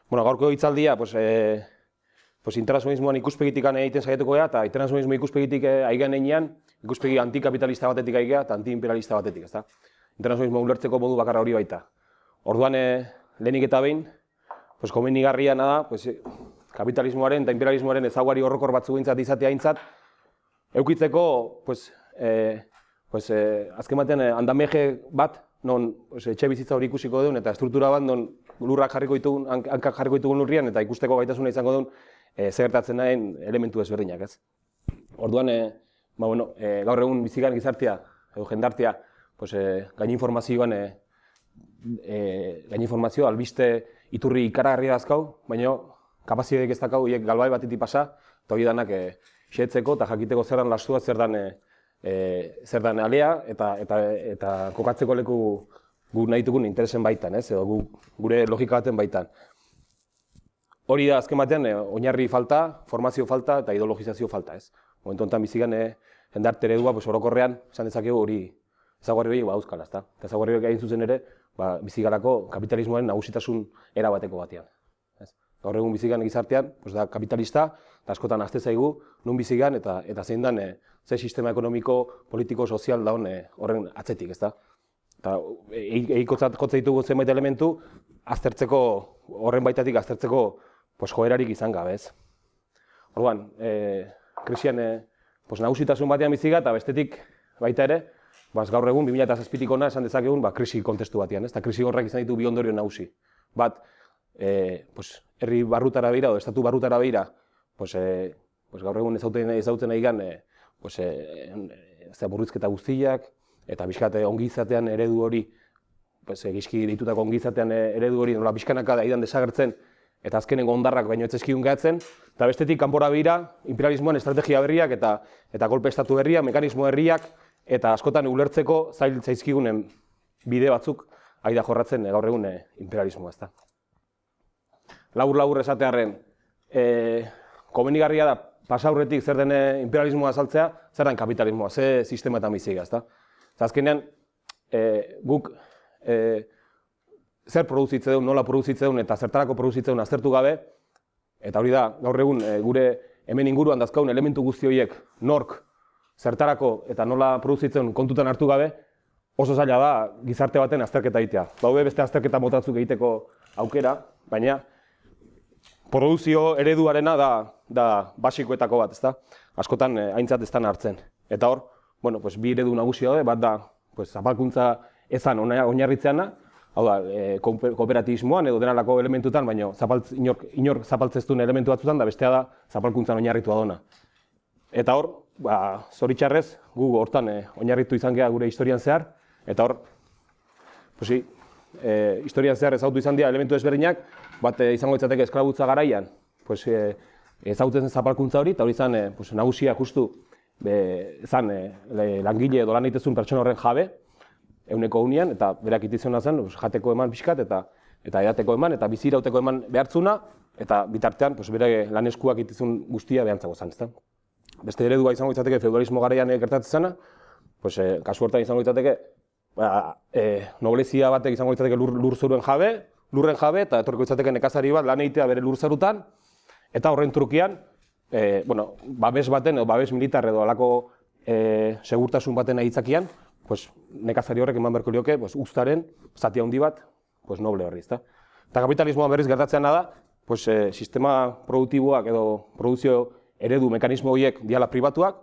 Bueno, gaurko hitzaldia, internazionalismoan ikuspegitik egiten saiatuko gara, eta internazionalismo ikuspegitik aigean einean, ikuspegi antikapitalista batetik aigea eta antiimperialista batetik, ezta? Internazionalismo ulertzeko modu bakarra hori baita. Orduan, lehenik eta behin, komenigarriana da, kapitalismoaren eta imperialismoaren ezaugarri horrokor batzuk behintzat izatea aintzat, eukitzeko, azken batean, andameje bat, non etxe bizitza hori ikusiko duen, eta estruktura bat, non lurrak hankak jarriko ditugun lurrian, eta ikusteko gaitasuna izango duen, zer gertatzen den elementu ezberdinak, ez? Orduan, gaur egun bizigan gizartea, edo jendartea, gain informazioa, albiste iturri ikaragarria dazkau, baina kapazitateak ez dakau, hiek galbai batetik pasa, eta hori danak xetzeko eta jakiteko zer dan lastua, zer dan alea, eta kokatzeko leku gu nahi dugun interesen baitan, edo gure logika baten baitan. Hori da, azken batean, oinarri falta, formazio falta eta ideologizazio falta, ez? Momentu honetan bizigan, jendarte eredua, orokorrean, esan dezakegu hori, ezaugarri horiek dauzkala, ezta? Eta ezaugarri horiek egin zuzen ere, bizigarako kapitalismoaren nagusitasun erabateko batean. Gaur egun bizigan gizartean, da kapitalista, eta askotan ahazte zaigu, nun bizigan eta zein dan, ze sistema ekonomiko, politiko, sozial daun horren atzetik, ezta? Eta egikotzat jotze ditugu zenbait elementu, aztertzeko, horren baitatik aztertzeko joerarik izan gabe, ez? Orduan, krisian nagusitasun batean biziga eta bestetik baita ere, gaur egun 2007tik hona esan dezakegun krisi kontestu batean, ez? Eta krisi horrek izan ditu bi ondorio nagusi. Bat, herri barrutara begira edo estatu barrutara begira, gaur egun ezautzen nahigan burrizketa guztiak, eta bizkat ongizatean eredu hori, gizki ditutako ongizatean eredu hori nola bizkanaka daidan desagertzen, eta azkenengo ondarrak baino etzeskidun gehatzen, eta bestetik kanpora begira, imperialismoan estrategia berriak eta golpe estatu berriak, mekanismo berriak, eta askotan ulertzeko zail zaizkigunen bide batzuk aida jorratzen gaur egun imperialismoa, ezta. Labur esatearren, komenigarria da pasaurretik zer den imperialismoa azaltzea, zer den kapitalismoa, ze sistematan biziga, ezta. Azkenean, guk zer produzitze duen, nola produzitze duen eta zertarako produzitze duen aztertu gabe, eta hori da, gaur egun gure hemen inguruan dazkaun elementu guzti horiek nork, zertarako eta nola produzitze duen kontutan hartu gabe, oso zaila da gizarte baten azterketa egitea. Daude beste azterketa motatzuk egiteko aukera, baina produzio ereduarena da basikoetako bat, ezta? Askotan aintzat ez dan hartzen. Eta hor, bi eredu nagusi daude, bat da zapalkuntza ezan oinarritzeana, hau da, kooperatibismoan edo denalako elementutan, baina inor zapaltzeztun elementu batzutan, da bestea da zapalkuntzan oinarritua dona. Eta hor, zoritxarrez, gu hortan oinarritu izan geha gure historian zehar, eta hor, historian zehar ezautu izan dira elementu ezberdinak, bat izango itzateke esklabutza garaian, ezautzen zen zapalkuntza hori, eta hori izan nagusia justu langile edo lan egitezun pertsona horren jabe, euneko unian, eta berak itizena zen, jateko eman pixkat, eta edateko eman, eta bizirauteko eman behartzuna, eta bitartean bere laneskuak itizun guztia behantzago zen, ezta? Beste eredua izango itzateke feudalismo garaian gertatzen zena, kasu hortan izango itzateke, noblezia batek izango itzateke lurren jabe, eta etorriko itzateke nekazari bat lan egitea bere lurzarutan, eta horren trukian, babes baten, edo babes militar edo alako segurtasun baten aitzakian, nekazari horrek eman beharko lioke uztaren zati handi bat noble horri, ezta? Eta kapitalismoa berriz gertatzeana da, sistema produktiboak edo produzio eredu mekanismo horiek diala pribatuak,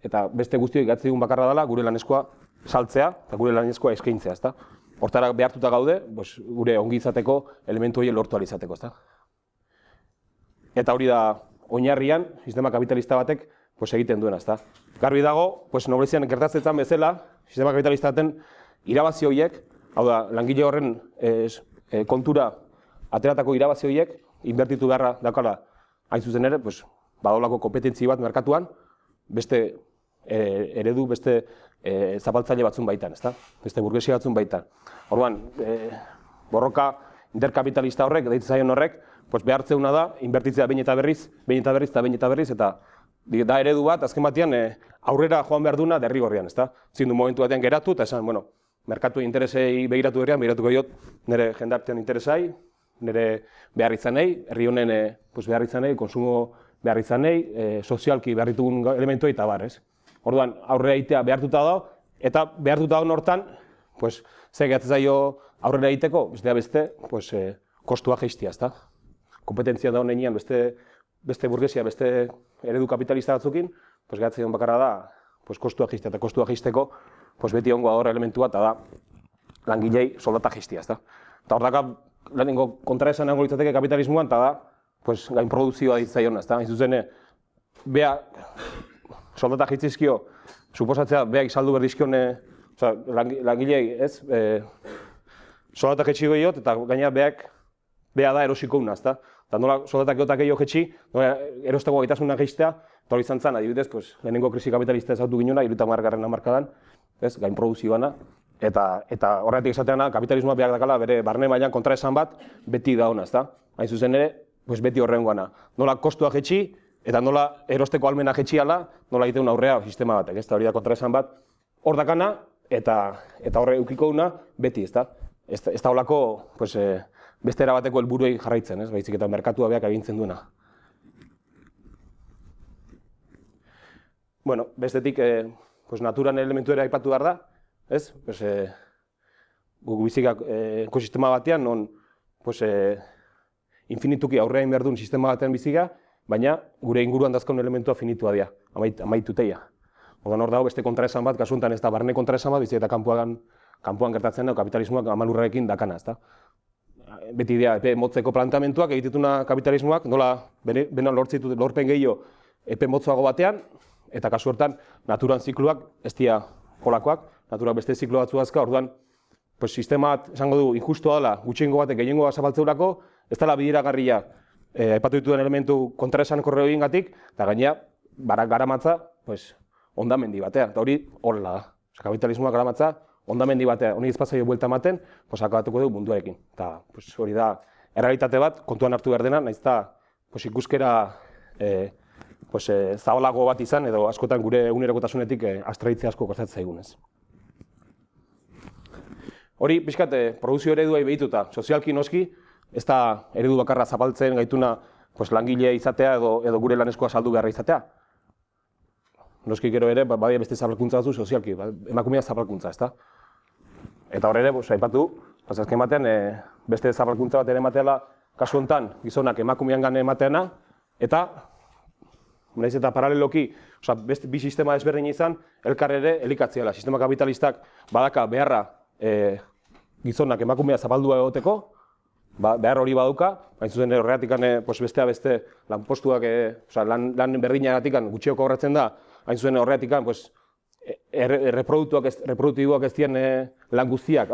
eta beste guztiok gatzi dugun bakarra dela gure laneskoa saltzea eta gure laneskoa eskaintzea, ezta? Hortara behartuta gaude, gure ongi izateko elementu horiek lortu ahal izateko, ezta? Eta hori da oinarrian sistema kapitalista batek egiten duena, ezta? Garbi dago, noblezian gertatzen bezala, sistema kapitalista baten irabazi horiek, hau da, langile horren kontura ateratako irabazi horiek, inbertitu beharra daukala hain zuzen ere, badolako kompetentzi bat merkatuan, beste eredu, beste zapaltzaile batzun baitan, ezta? Beste burgesia batzun baitan. Orduan, borroka interkapitalista horrek, deitzen zaion horrek, behartzeuna da, inbertitzea behin eta berriz, eta da eredu bat, azken batean, aurrera joan behar duna derrigorrean, ezta? Zindu momentu batean geratu, eta esan, merkatu interesei begiratu berrian, begiratuko diot, nire jendartean interesai, nire behar izanei, herri honen behar izanei, konsumo behar izanei, sozialki behar ditugun elementuei eta bar, ez? Orduan, aurrera egitea behartuta dago, eta behartuta dago hortan, ze gehatzen zaio aurrera egiteko, beste, kostua jeistia, ezta? Kompetentzia da honean beste burgesia, beste eredu kapitalista batzukin, gehatzen bakarra da, kostua jeistia, eta kostua jeisteko, beti ongoa hor elementua, eta da, langilei soldata jeistia, ezta? Eta hor daka, lehenengo kontraesan nango litzateke kapitalismoan, eta da, gain produzioa ditzaiona, ezta? Hain zuzen, beha soldata jeistizkio, suposatzea, beha izaldu berdizkion, langilei, ez? Soldata jetxiko iot, eta gaina beha da erosiko una, ezta? Eta nola soldatak egotak gehiago jetxi, nola erosteko gaitasunak jeistea, eta hori izan zen, adibidez, lehenengo krisi kapitalista ezautu ginuna, 70. hamarkadan, gain produzioana, eta horretik esateana, kapitalismoa behar dakala bere barne mailan kontraesan bat beti da hona, ezta? Hain zuzen ere, beti horrengoana. Nola kostua jetxi, eta nola erosteko almena jetxi ala, nola egiteun aurrea sistema batek, ezta? Hori da kontraesan bat hor dakana, eta horre eukiko una beti, ezta? Ez da holako, beste erabateko helburuei jarraitzen, ez? Baizik eta merkatua beak agintzen duena. Bueno, bestetik, naturan elementu ere aipatu behar da, ez? Guk bizikak ekosistema batean, non infinituki aurrean behar duen sistema batean bizika, baina gure inguruan dazkaun elementua finitua dira, amaituteia. Ordan hor dago beste kontraesan bat, kasu honetan ez da barne kontraesan bat, bizik eta kanpoan gertatzen da, kapitalismoak amalurrarekin dakana, ez da? Beti dira, epe motzeko plantamentuak egitutuna kapitalismoak, nola benan lorpen gehiago epe motzoago batean, eta kasu hortan naturan zikluak ez dira holakoak, naturak beste ziklo batzu azka, orduan sistema bat, esango du, injustua dela, gutxiengo batek gehiengoa zapaltzeurako, ez dela bideragarria aipatu dituen elementu kontraesan korreo egingatik, eta gainera, garamatza, hondamendi batea, eta hori horrela da. Kapitalismoak garamatza, hondamendi batea, honi ezpazaio buelta ematen, akabatuko dugu munduarekin. Eta hori da, errealitate bat, kontuan hartu behar dena, nahiz eta ikuskera zabalago bat izan, edo askotan gure egunerokotasunetik abstraitzea asko kostatzen zaigunez. Hori, pixkat, produzio ereduai behituta, sozialki noski, ez da eredu bakarra zapaltzen gaituna langile izatea edo gure laneskoa saldu beharra izatea. Noski gero ere, badia beste zapalkuntza batzu sozialki, emakumea zapalkuntza, ezta? Eta hor ere, aipatu, azken batean, beste zapalkuntza bat ere emateala, kasu honetan, gizonak emakumean gane emateana, eta, nahiz eta paraleloki, bi sistema ezberdin izan, elkar ere elikatziala. Sistema kapitalistak badaka beharra gizonak emakumea zapaldua egoteko, behar hori baduka, hain zuzen horregatik bestea beste lanpostuak, lan berdinagatik gutxioko horretzen da, hain zuzen horregatik reproduktiboak ez diren lan guztiak,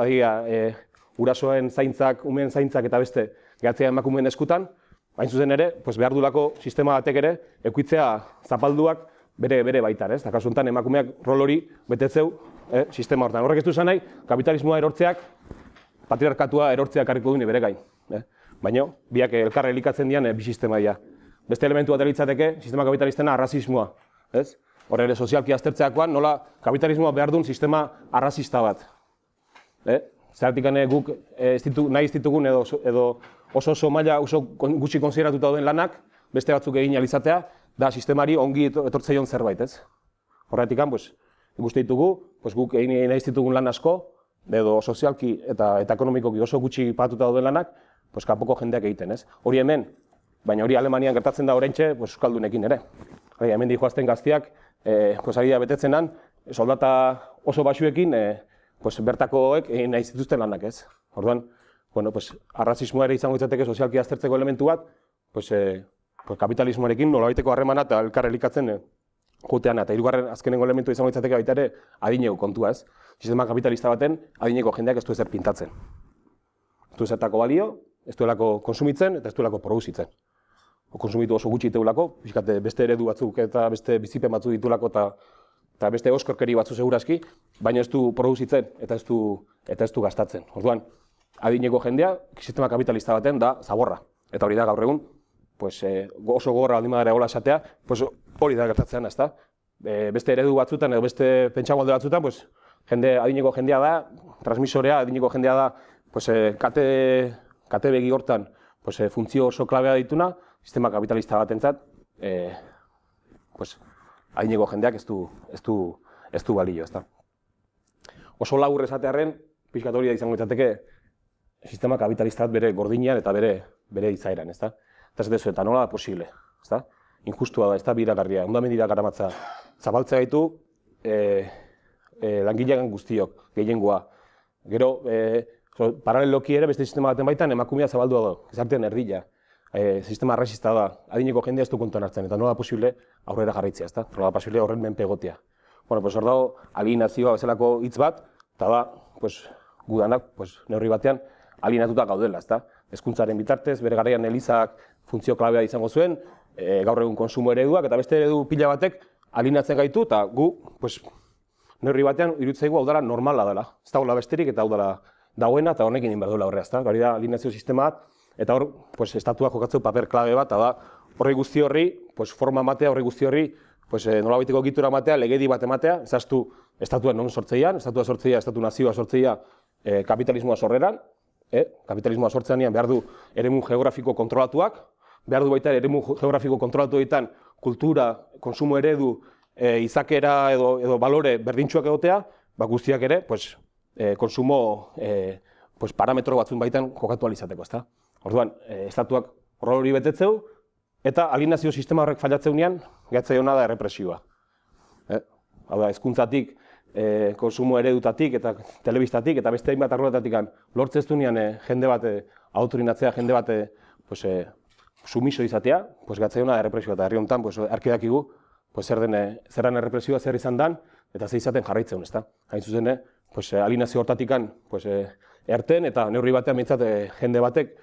urasoen zaintzak, umeen zaintzak eta beste gehatzea emakumeen eskutan, hain zuzen ere, behar dulako sistema batek ere, eukitzea zapalduak bere baitan, ez? Kasu honetan emakumeak rol hori betetzeu sistema hortan. Horrek ez du esan nahi, kapitalismoa erortzeak, patriarkatua erortzeak harriko duen bere gain. Baina, biak elkarra elikatzen dian bi sistema dira. Beste elementu bat elitzateke, sistema kapitalistena arrazismoa. Horre ere sozialki aztertzeakoan, nola kapitalismoa behar duen sistema arrazista bat. Zergatik guk nahi ez ditugun edo oso maila oso gutxi konsideratuta dauden lanak, beste batzuk egin alizatea, da sistemari ongi etortzeion zerbait, ez? Horretik, ikuste ditugu, guk egin nahi ez ditugun lan asko, edo sozialki eta ekonomikoki oso gutxi pagatuta dauden lanak, kanpoko jendeak egiten, ez? Hori hemen, baina hori Alemanian gertatzen da oraintxe, euskaldunekin ere. Hemen dihoazten gaztiak, ari da betetzenan, soldata oso basuekin, bertakoek egin nahi zituzten lanak, ez? Orduan, arrazismoa ere izango izateke sozialki aztertzeko elementu bat, kapitalismoarekin nolabaiteko harremana eta elkar elikatzen jotean, eta hirugarren azkenengo elementu izango izateke baita ere adineko kontua, ez? Sistema kapitalista baten adineko jendeak ez du ezer pintatzen. Ez du ezertako balio, ez duelako konsumitzen eta ez duelako produzitzen. Konsumitu oso gutxi iteulako, beste eredu batzuk eta beste bizipen batzuk ditulako eta beste oskorkeri batzu segurazki, baina ez du produzitzen eta ez du gastatzen. Orduan, adineko jendea, sistema kapitalista baten da zaborra. Eta hori da gaur egun, oso gogorra baldin badara egola esatea, hori da gertatzean, ezta? Beste eredu batzutan edo beste pentsagolde batzutan, adineko jendea da, transmisorea, adineko jendea da, kate begi hortan funtzio oso klabea dituna, sistema kapitalista batentzat, adineko jendeak ez du balio, ezta. Oso labur esatearren, pixkat hori da izango litzateke, sistema kapitalistat bere gordinean eta bere izaeran, ezta. Eta ez dezu, eta nola da posible, ezta. Injustua da, ez da biragarria, ondamendira garamatza. Zabaltzea gaitu langilean guztiok, gehiengoa. Gero, paraleloki ere beste sistema baten baitan emakumea zabaldua da, gizartean erdila. Sistema arrazista da, adineko jendea ez du kontuan hartzen, eta nola da posible aurrera jarraitzea, ezta? Nola da posible horren menpe egotea. Bueno, hor dago, alienazioa bezalako hitz bat, eta da, gu danak, neurri batean, alienatuta gaudela, ezta? Hezkuntzaren bitartez, bere garaian elizak funtzio klabea izango zuen, gaur egun konsumo ereduak, eta beste eredu pila batek alienatzen gaitu, eta gu, neurri batean, iruditzaigu hau dela normala dela. Ez dagoela besterik, eta hau dela dagoena, eta honekin egin behar duela horrea, ezta? Hori da alienazio sistema bat, eta hor, estatuak jokatzeu paper klabe bat, eta da, horri guzti horri, forma matea, horri guzti horri, nolabaiteko egitura matea, legedi bat ematea, ezaztu estatua non sortzeian, estatua sortzeia, estatu nazioa sortzeia kapitalismoa sorreran, kapitalismoa sortzean behar du eremu geografiko kontrolatuak, behar du baita eremu geografiko kontrolatu ditan kultura, konsumo eredu, izakera edo balore berdintsuak egotea, guztiak ere, konsumo parametro batzun baitan jokatu alizateko, ezta? Orduan, estatuak hori betetzeu, eta alienazio sistema horrek fallatzeunean, gehatzaiona da errepresioa. Hau da, hezkuntzatik, konsumo eredutatik eta telebistatik eta beste hainbat arloetatik lortzen ez duenean jende bat autorinatzea, jende bat sumiso izatea, gehatzaiona da errepresioa. Eta herri honetan, argi dakigu, zer den errepresioa, zer izan dan, eta zer izaten jarraitzen, ezta? Hain zuzen, alienazio hortatik erten eta neurri batean behintzat jende batek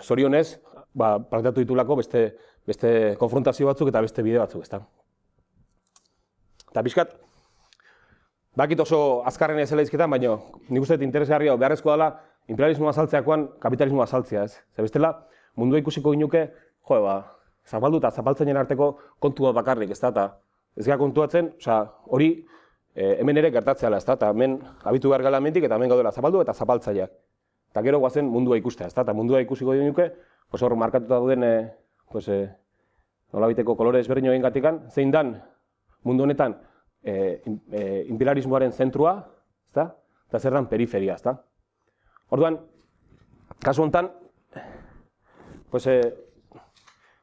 zorionez, planteatu ditulako beste konfrontazio batzuk eta beste bide batzuk, ezta. Eta pixkat, bakit oso azkarren ezela izketan, baina nik uste interesgarria beharrezkoa dela imperialismoa azaltzeakoan kapitalismoa azaltzea, ez? Zer bestela, mundua ikusiko ginuke, zapaldu eta zapaltzainen arteko kontua bakarrik, ezta, eta ez gara kontuatzen, hori hemen ere gertatzeala, ezta, eta hemen abitu behar gala hemendik eta hemen gaudela zapaldu eta zapaltzaileak. Eta gero guazen mundua ikustea, ezta, eta mundua ikusiko ginuke, hor markatuta duen nolabiteko kolore ezberdin horien gatikan, zein dan mundu honetan imperialismoaren zentrua, eta zer dan periferia, ezta. Orduan, kasu honetan,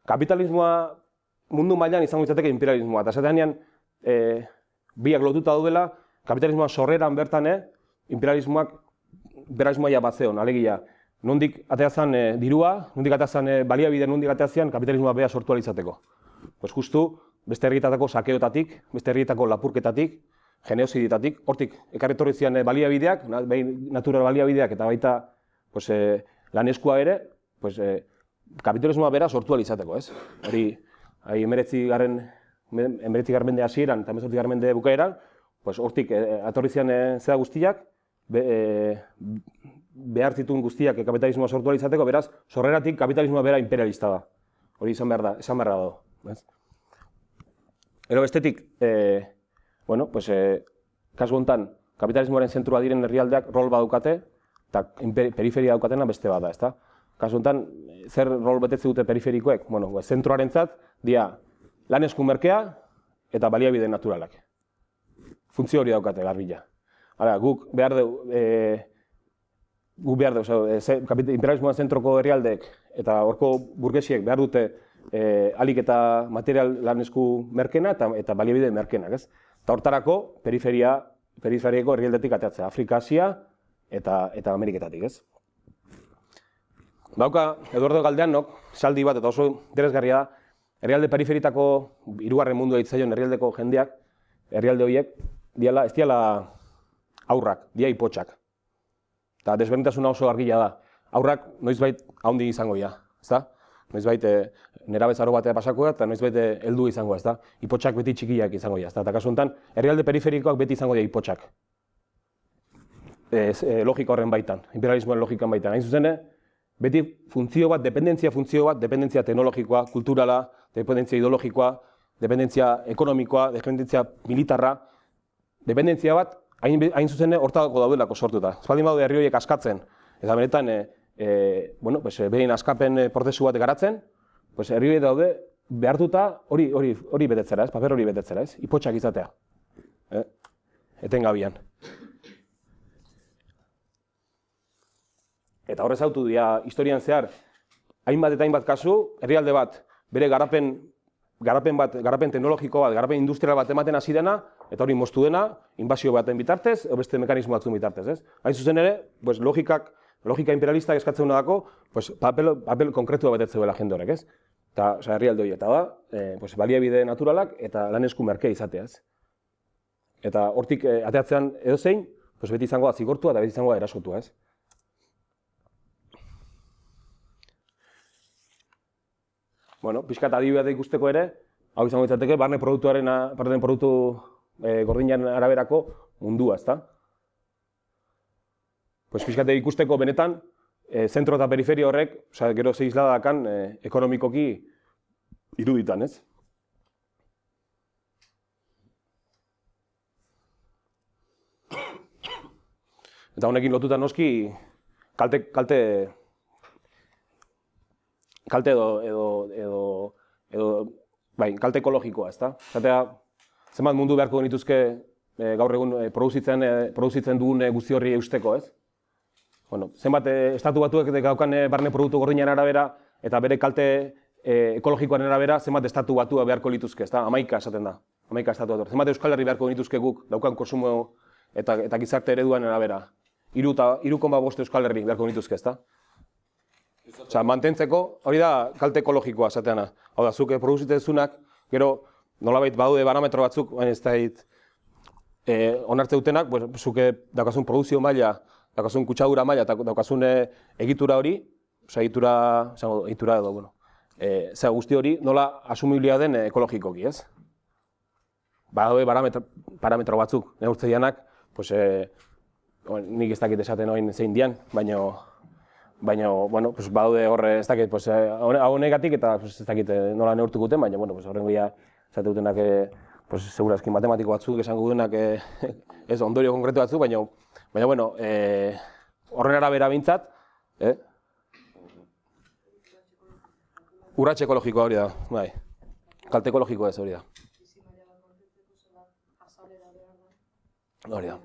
kapitalismoa mundu mailan izango izateke imperialismoa, eta esatean biak lotuta daudela, kapitalismoa sorreran bertan, imperialismoa ja batzeon, alegia, nondik ateazan dirua, nondik ateazan baliabide, nondik ateazan kapitalismoa beha sortu alizateko. Justu, beste herrietako sakeotatik, beste herrietako lapurketatik, geneoziditatik, hortik ekarretorri zian baliabideak, natural baliabideak eta baita laneskua ere, kapitalismoa bera sortu alizateko, ez? Hori, 19. garmende hasieran eta 18. garmende bukaeran, hortik atorri zian zera guztiak, behar zituen guztiak kapitalismoa sortu alizateko, beraz, sorreratik kapitalismoa bera imperialista da. Hori esan behar dago. Ero bestetik, kasu honetan, kapitalismoaren zentrua diren herrialdeak rol badukate, eta periferia daukatena beste bada, ezta? Kasu honetan, zer rol betetze dute periferikoek? Zentroarentzat, dia lan esku merkea eta baliabide naturalak. Funtzio hori daukate garbila. Guk behar dugu, imperialismoan zentroko herrialdeek eta horko burgesiek behar dute alik eta material lan esku merkena eta baliabide merkenak, ez? Eta hortarako periferiako herrialdetik ateatzea, Afrika, Asia eta Ameriketatik, ez? Dauka, Eduardo Galdeanok, saldi bat eta oso interesgarria da, herrialde periferitako hirugarren mundua hitzaion herrialdeko jendeak, herrialde horiek, ez diala aurrak, dia ipotxak. Eta desberdintasuna oso argila da. Aurrak noizbait haundi izango dira, ezta? Noizbait nerabezaro batea pasako da eta noizbait heldu izango da, ezta? Ipotxak beti txikiak izango dira, ezta? Eta kasu honetan, herrialde periferikoak beti izango dira ipotxak. Logika horren baitan, imperialismoen logikan baitan. Hain zuzen, beti funtzio bat, dependentzia teknologikoa, kulturala, dependentzia ideologikoa, dependentzia ekonomikoa, dependentzia militarra, dependentzia bat, hain zuzen hortako daudelako sortuta. Ez baldin badu herri horiek askatzen, eta benetan bueno, behin askapen prozesu bat garatzen, herri daude behartuta hori betetzera, paper hori betetzera, ipotxak izatea. Etengabian. Eta horrez autu dira historian zehar, hainbat eta hainbat kasu, herrialde bat bere garapen teknologiko bat, garapen industrial bat ematen hasi dena, eta hori moztu dena, inbasio baten bitartez, edo beste mekanismo batzun bitartez, ez? Hain zuzen ere, logika imperialistak eskatzen dako, papel konkretua betetzea dela jende horrek, ez? Eta herrialde hori, eta da, baliabide naturalak eta lan esku merkea izatea, ez? Eta hortik ateatzean edozein, beti izango da zigortua eta beti izango da erasotua, ez? Bueno, pixkat adibidea ikusteko ere, hau izango izateke, barne produktu gordinaren araberako mundua, ezta? Pixkat ikusteko benetan, zentro eta periferia horrek, gero ze isladakan ekonomikoki iruditan, ez? Eta honekin lotuta noski, kalte ekologikoa, ezta? Zatea, zenbat mundu beharko genituzke gaur egun produzitzen dugun guzti horri eusteko, ez? Bueno, zenbat estatu batuek daukan barne produktu gordinaren arabera eta bere kalte ekologikoaren arabera zenbat estatu batua beharko lituzke, ezta? 11 esaten da. 11 estatu batu. Zenbat Euskal Herri beharko genituzke guk daukan konsumo eta gizarte ereduaren arabera. 3,5 Euskal Herri beharko genituzke, ezta? Mantentzeko, hori da kalte ekologikoa esateana. Hau da, zuk produzitzen zunak, gero nolabait badaude parametro batzuk, baina ez da onartze dutenak, zuke daukasun produzio maila, daukasun kutsadura maila eta daukasun egitura hori, egitura edo, bueno, guzti hori nola asumibilia den ekologikoki, ez? Badaude parametro batzuk, neurtze dianak, nik ez dakit esaten oin zein dian, baina, bueno, badaude horre, ez dakit, hau negatik eta ez dakit nola neurtuko duten, baina, bueno, horren goia, zate dutenak, segurazki matematiko batzuk esango dutenak, ez ondorio konkretu batzuk, baina, bueno, horren arabera bintzat, urratxe ekologikoa hori da, bai, kalte ekologikoa ez hori da. Hori da.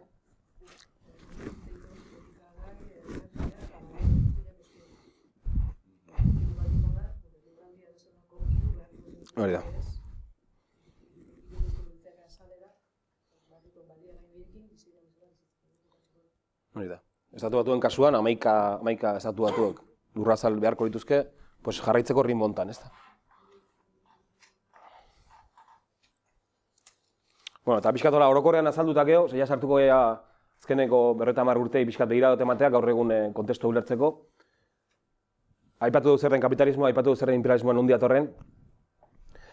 Hori da. Hori da. Estatu batuen kasuan, 11 estatu batuak lurrazal beharko dituzke, jarraitzeko rinbontan, ez da? Bueno, eta pixkat orokorrean azaldutak eo, zeia sartuko gea azkeneko 50 urtei pixkat begira dut emateak gaur egun kontestu ulertzeko. Aipatu dut zer den kapitalismoa, aipatu dut zer den imperialismoa nondi datorren.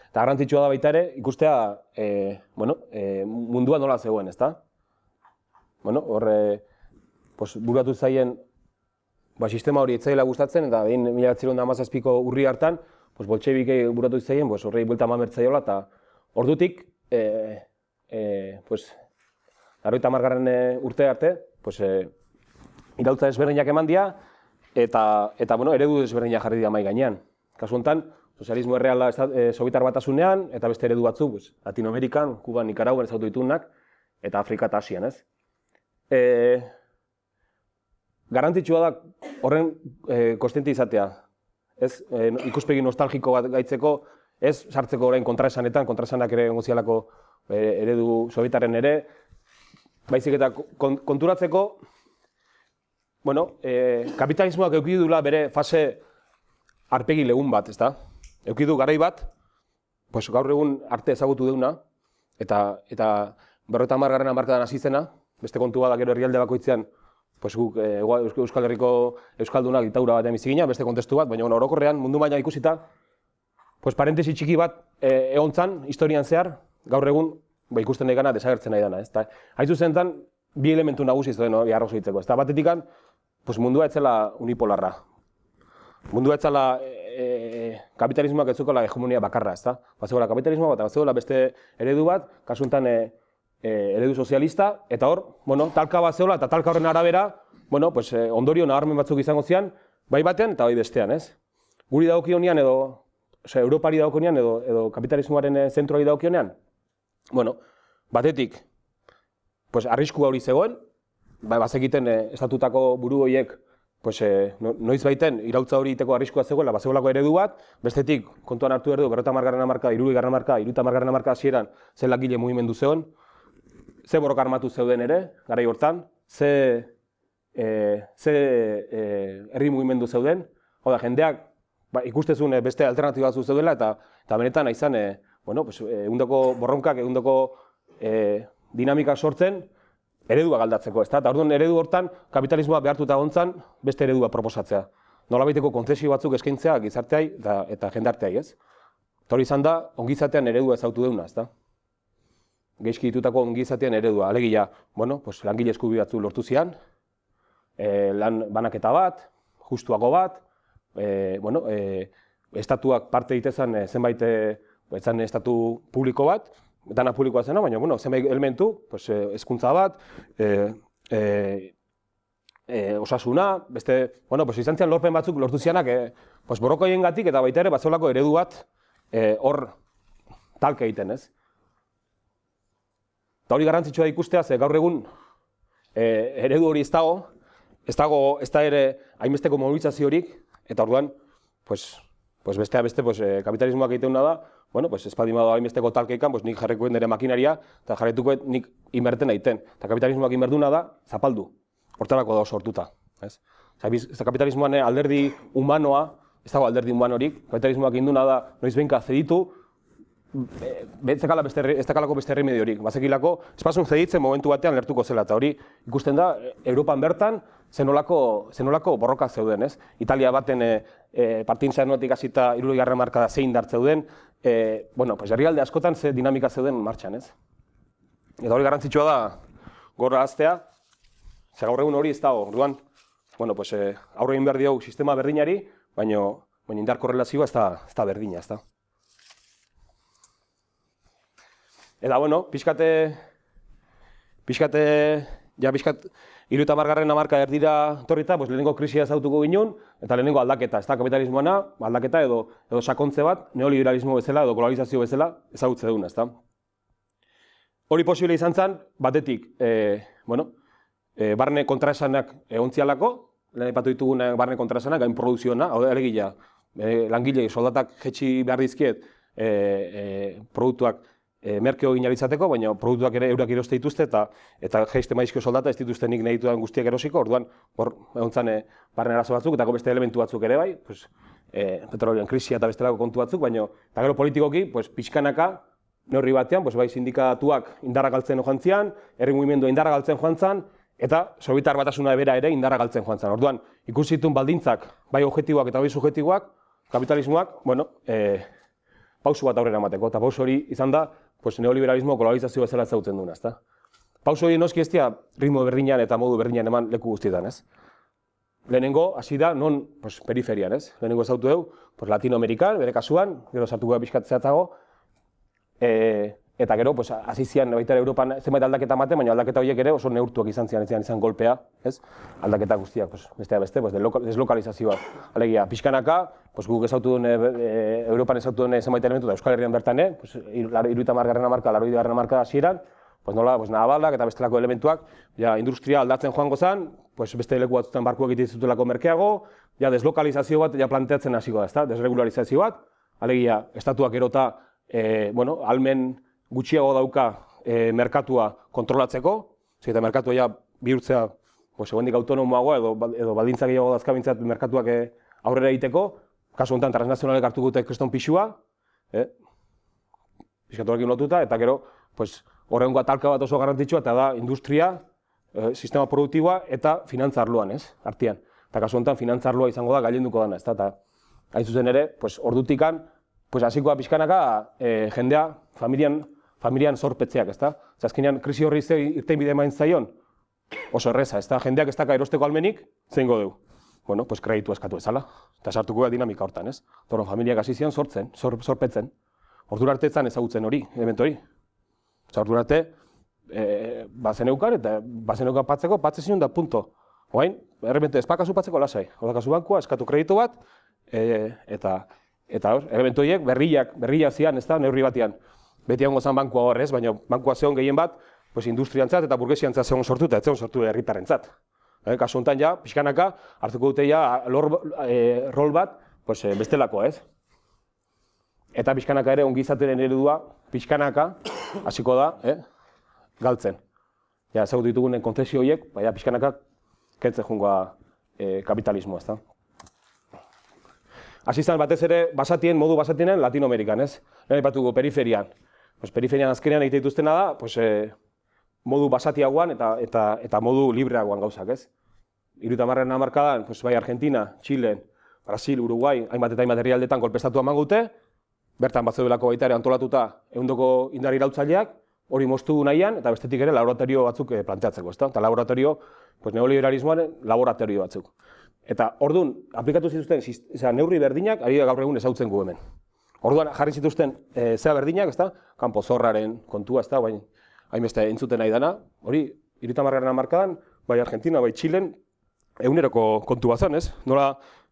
Eta garrantzitsua da baita ere, ikustea, mundua nola zegoen, ezta? Bueno, horre, buratu zaien, sistema hori etzaila gustatzen, eta behin 1917ko urri hartan, boltxebikei buratu zaien, horrei buelta mamertzaiola, eta ordutik, 90. urte arte, iraultza desberdinak eman dira, eta eredu desberdinak jarri dira mahai gainean. Kasu honetan, sozialismo erreala Sobietar Batasunean, eta beste eredu batzuk, Latinoamerikan, Kuban, Nikaraguan ezautu ditunak, eta Afrika eta Asian, ez? Garrantzitsua da horren kontziente izatea. Ikuspegi nostalgiko bat gaitzeko, ez sartzeko orain kontraesanetan, kontraesanak ere gozialako eredu Sobietaren ere, baizik eta konturatzeko, kapitalismoak eduki duela bere fase arpegi legun bat, ezta? Eduki du garai bat, gaur egun arte ezagutu deuna, eta 50. hamarkadan hasi zena, beste kontu da gero herrialde bakoitzean, guk Euskal Herriko Euskaldunak diktadura batean bizi ginen, beste kontestu bat, baina orokorrean mundu maila ikusita, parentesi txiki bat egon zan, historian zehar, gaur egun ikusten nahi gana desagertzen nahi dana. Hain zuzentan, bi elementu nagusi ez duen arrozo ditzeko. Batetikan, mundua etzela unipolarra. Mundua etzela kapitalismoak ez zukola hegemonia bakarra, ezta? Bazegoela kapitalismoa bat, bazegoela beste eredu bat, kasu honetan eredu sozialista, eta hor, talka bat zegoela, eta talka horren arabera, ondorio nabarmen batzuk izango zian, bai batean eta bai bestean, ez? Guri dagokionean edo, Europari dagokionean edo kapitalismoaren zentroari dagokionean, bueno, batetik, pues arriskua hori zegoen, bazekiten estatutako buru horiek, pues noiz baiten iraultza hori iteko arriskua zegoela, bazegoelako eredu bat, bestetik kontuan hartu behar du, 50. hamarkada, 60. hamarkada, 70. hamarkada hasieran zen langile mugimendu zegoen, ze borroka armatu zeuden ere, garai hortan, ze herri mugimendu zeuden, hau da, jendeak ikustezun beste alternatiba batzu zeudela eta benetan izan, bueno, pues, egundoko borronkak, egundoko dinamika sortzen, eredua galdatzeko, ezta? Eta orduan eredu hortan kapitalismoa behartuta egontzan beste eredua proposatzea. Nolabaiteko kontzesio batzuk eskaintzea gizarteai eta jendarteai, ez? Eta hori izan da, ongizatean eredua ezautu deuna, ezta? Gaizki ditutako ongizatean eredua. Alegia, bueno, pues, langile eskubi batzu lortu zian, lan banaketa bat, justuago bat, bueno, estatuak parte ditezan zenbait estatu publiko bat, dana publikoa zena, baina, bueno, zenbait elementu, pues, hezkuntza bat, osasuna, beste, bueno, pues, izan zian lorpen batzuk lortu zianak, pues, borroko horiengatik eta baita ere bazeolako eredu bat hor talka egiten, ez? Eta hori garrantzitsua da ikustea, ze gaur egun eredu hori ez da ere hainbesteko mobilizaziorik, eta orduan, pues besteak beste, kapitalismoak egiten da, bueno, pues espadin bada hainbesteko talkeikan, pues nik jarrikoen nire makinaria, eta jarretukoet nik inberten egiten. Eta kapitalismoak inberduna da, zapaldu. Hortarako da sortuta, ez? Ez kapitalismoan alderdi humanoa, ez dago alderdi humanorik, kapitalismoak induna da, noiz behinka zeditu, ez dakalako beste remediorik. Bazekilako, espazun zeditzen momentu batean lertuko zela, eta hori ikusten da, Europan bertan, zenolako borroka zeuden, ez? Italia baten partintzanotik hasita 60. hamarkada zein dart zeuden, bueno, pues herrialde askotan ze dinamika zeuden martxan, ez? Eta hori garrantzitsua da gorra hastea, ze gaur egun hori ez dago, orduan, bueno, pues aurre egin behar diogu sistema berdinari, baina indar korrelazioa ez da berdina, ez da. Eta, bueno, pixkat 70. hamarkada erdira torrita, pues lehenengo krisia ezautuko ginen, eta lehenengo aldaketa, ez da kapitalismoana, aldaketa edo sakontze bat, neoliberalismo bezala edo globalizazio bezala ezagutze duguna, ez da. Hori posible izan zen, batetik, bueno, barne kontraesanak egontzialako, lehen aipatu ditugun barne kontraesanak, gain produkzioa, hau da, alegia, langile soldatak jetxi behar dizkiet produktuak merkeo egin izateko, baina produktuak ere eurak eroste dituzte eta jeiste maizko soldata ez dituzte nik nahi ditudan guztiak erosiko, orduan hor egontzan barne arazo batzuk eta beste elementu batzuk ere bai, petrolioan krisia eta bestelako kontu batzuk, baina eta gero politikoki, pixkanaka, neurri batean, bai sindikatuak indarra galtzen joan zian, herri mugimendua indarra galtzen joan zan, eta Sobietar Batasuna bera ere indarra galtzen joan zan. Orduan, ikusi ditun baldintzak, bai objektiboak eta bai subjektiboak, kapitalismoak, bueno, pausu bat aurrera emateko, eta pausu hori izan da, neoliberalismo globalizazio bezala ezagutzen duena, ezta? Pausu hori noski ez dira ritmo berdinean eta modu berdinean eman leku guztietan, ez? Lehenengo, hasi da, non periferian, ez? Lehenengo ezautu dugu, Latinoamerikan, bere kasuan, gero sartuko da pixkat zehatzago, eta gero, hasi zian baita Europan zenbait aldaketa ematen, baina aldaketa horiek ere oso neurtuak izan izan golpea, ez? Aldaketa guztiak, besteak beste, deslokalizazioa. Alegia, pixkanaka, guk ezautu duen, Europan ezautu duen zenbait elementu, eta Euskal Herrian bertan, 70. hamarkada, 80. hamarkada hasieran, nola, nabalak eta bestelako elementuak, industria aldatzen joango zen, beste leku batzutan barkuak egiten zutelako merkeago, deslokalizazio bat planteatzen hasiko da, desregularizazio bat, alegia, estatuak erota, almen gutxiago dauka merkatua kontrolatzeko, eta merkatua bihurtzea egondik autonomoagoa edo baldintza gehiago dazkabintzat merkatuak aurrera egiteko, kasu honetan transnazionalek hartu gute kriston pixua, pixkatuarekin lotuta, eta gero horrengoa talka bat oso garrantzitsua, eta da industria, sistema produktiboa eta finantza arloan, artean. Eta kasu honetan finantza arloa izango da gailenduko dana, eta hain zuzen ere, ordutikan, hasikoa pixkanaka jendea familian zorpetzeak, ezta? Azkenean, krisi horri irten bide emain zaion, oso erreza, ezta? Jendeak ez daka erosteko almenik, zeingo dugu. Bueno, kreditu eskatu ezala, eta sartuko da dinamika hortan, ez? Toron, familiak hasi zion zorpetzen. Ordura arte etzan ezagutzen hori, elementu hori. Ordura arte, bazeneukan, eta bazeneukan patzeko, patze zion da punto. Oain, erremente ezpakazu patzeko lasai. Odakazu bankua, eskatu kreditu bat, eta hor, errementu horiek berriak zian, ez da, neurri batean. Beti egongo zen bankua hor, ez, baina bankua zeon gehien bat, pues industriantzat eta burgesiantzat zeon sortuta, ez zeon sortu herritarrentzat. Kasu honetan ja, pixkanaka, hartuko dute ja rol bat, pues bestelako, ez. Eta pixkanaka ere ongizateren eredua, pixkanaka, hasiko da, galtzen. Ja, ezagutu ditugunen kontzesio horiek, baina pixkanaka kentzen jungoa kapitalismoa, ez da. Hasi zen batez ere modu basatienen Latinoamerikan, ez? Lehen aipatuko periferian. Periferian azkenean egite dituztena da, modu basatiagoan eta modu libreagoan gauzak, ez? 70. hamarkadan, bai Argentina, Chile, Brasil, Uruguay, hainbat eta hainbat herrialdetan kolpestatu eman gute, bertan batzeudelako baita ere antolatuta ehundoko indar iraultzaileak, hori moztu nahian, eta bestetik ere laboratorio batzuk planteatzeko, ezta? Eta laboratorio, neoliberalismoaren laboratorio batzuk. Eta orduan, aplikatu zituzten neurri berdinak, ari gaur egun ezautzen gu hemen. Orduan, jarri zituzten zea berdinak, ezta? Kanpo zorraren kontua, ezta? Baina, hainbeste entzuten nahi dana, hori, 70. hamarkadan, bai Argentina, bai Txilen, eguneroko kontu bat zen, ez? Nola,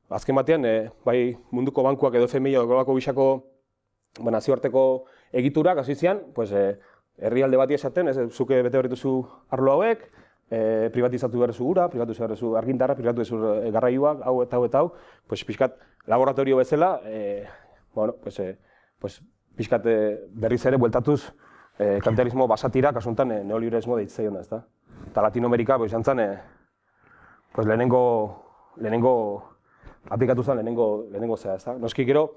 azken batean, bai munduko bankuak edo FMI edo globako bisako nazioarteko egiturak, hasi zian, herrialde bati esaten, ez, zuke bete berrituzu arlo hauek, privatizatu behar zu ura, privatizatu behar zu argindarra, privatizatu behar zu garraioak, hau eta hau, pixkat laboratorio bezala, pixkat berriz ere bueltatuz kapitalismo basatira, kasu honetan neoliberalismo deitzaion da, ezta? Eta Latinoamerika, izan zen, lehenengo aplikatu zen lehenengo zea, ezta? Noski gero,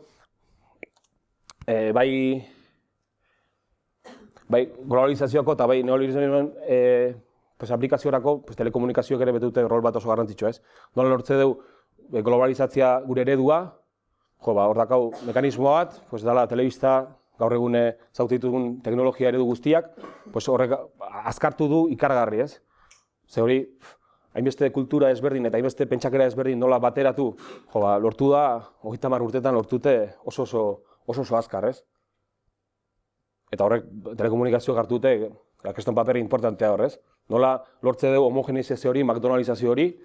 bai globalizazioako eta bai neoliberalismoen aplikaziorako telekomunikazioak ere betute rol bat oso garrantzitsua, ez? Nola lortze dugu globalizatzea gure eredua, hor dakau mekanismo bat, dela telebista, gaur egune zautitugun teknologia eredu guztiak, horrek azkartu du ikaragarri, ez? Ze hori, hainbeste kultura ezberdin eta hainbeste pentsakera ezberdin nola bateratu, lortu da, 30 urtetan lortute oso azkar, ez? Eta horrek telekomunikazioak hartu dute, keston paperi importantea horrez. Nola lortze dugu homogenizazio hori, McDonaldizazio hori,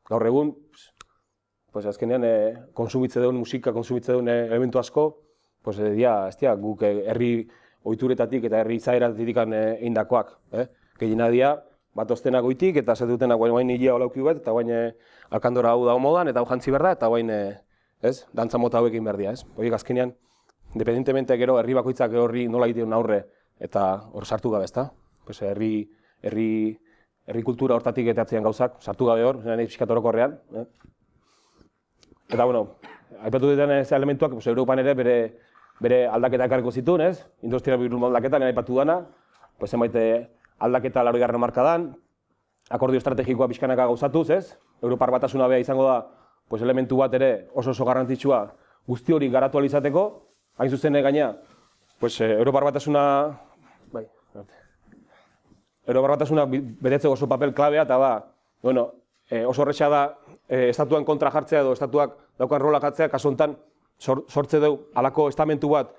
gaur egun, azkenean konsumitze duen musika, konsumitze duen elementu asko, guk herri ohituretatik eta herri izaeratatik eindakoak. Gehiena dira, bat oztena goitik eta zetutenak guain hilia olauki bat, eta guain alkandora hau dago modan, eta hau jantzi behar da, eta guain dantza mota hauekin behar dira. Horiek azkenean, independentemente gero herri bakoitzak horri nola egiten aurre eta hor sartu gabe, ezta? Herri kultura hortatik etatzean gauzak, sartu gabe hor, nahi pixkat orokorrean. Eta, aipatu duten elementuak, Europan ere bere aldaketak ekarriko zituen, ez? Industria birulmo aldaketa, nire aipatu dana, zenbait aldaketa 80. hamarkadan, akordio estrategikoa pixkanaka gauzatuz, ez? Europar batasuna bea izango da, elementu bat ere oso garrantzitsua guzti hori garatu ahal izateko, hain zuzen gaina, Europar batasuna betetzeko oso papel klabea, eta oso horretxa da estatuan kontra jartzea edo estatuak daukan rola jartzea, kasu honetan sortze dugu alako estamentu bat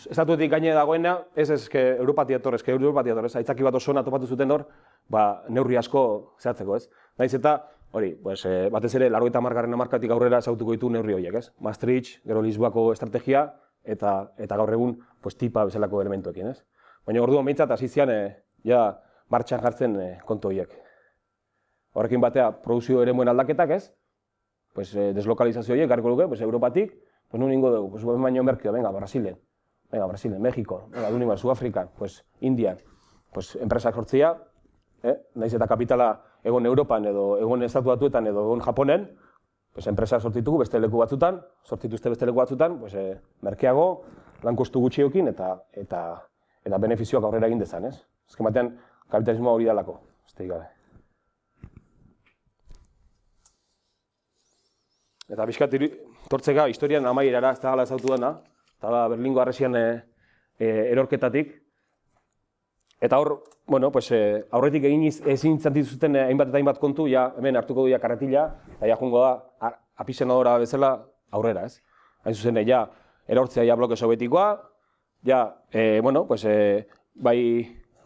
estatuetik gaine dagoena, ez Europatia torrez, aitzaki bat oso topatu zuten hor, neurri asko zehatzeko, ez? Naiz eta, hori, batez ere, 80. hamarkatik aurrera ezagutuko ditu neurri horiek, ez? Maastricht, gero Lisboako estrategia, eta gaur egun tipa bezalako elementuekin, ez? Baina orduan behintzat hasi zian martxan jartzen kontu horiek. Horrekin batea, produzio eremuen aldaketak, ez? Deslokalizazio horiek, garriko luke, Europatik, nun ingo dugu, baino merkio, venga, Brasilen, Mexiko, venga, Sudafrikan, Indian, enpresak sortzia, naiz eta kapitala egon Europan edo egon Estatu Batuetan edo egon Japonen, enpresak sortitugu beste leku batzutan, merkeago, lan kostu gutxiokin eta benefizioak aurrera egin dezan, ez? Azken batean, kapitalismoa hori dalako, besterik gabe. Eta bizkat, tortzeka, historian amaierara, ez da gala ezautu dena, eta da Berlingo Harresian erorketatik. Eta hor, aurretik egin ezin zantituzten hainbat eta hainbat kontu, hemen hartuko duia karretila, eta joango da, apisenadora bezala aurrera, ez? Hain zuzen, erortzea bloke sovietikoa,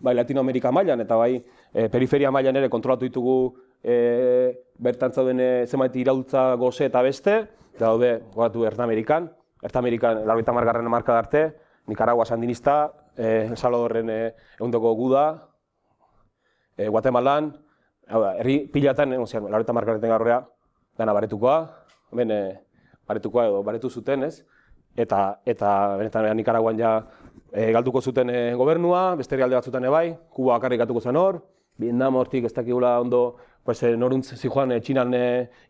bai Latinoamerika mailan eta bai periferia mailan ere kontrolatu ditugu bertan zauden zenbait iraultza goze eta beste, eta daude, gogatu Ertamerikan, 80. hamarkada arte, Nicaragua sandinista, El Salvadorren ehundoko guda, Guatemalan, herri pilatan, 80. hamarkadatik aurrera, dana baretukoa, hemen baretukoa edo baretu zuten, ez? Eta benetan Nicaraguan ja galduko zuten gobernua, beste herrialde batzutan bai, Kuba bakarrik gatuko zen hor, Vietnam hortik ez dakigula ondo noruntz zijoan Txinan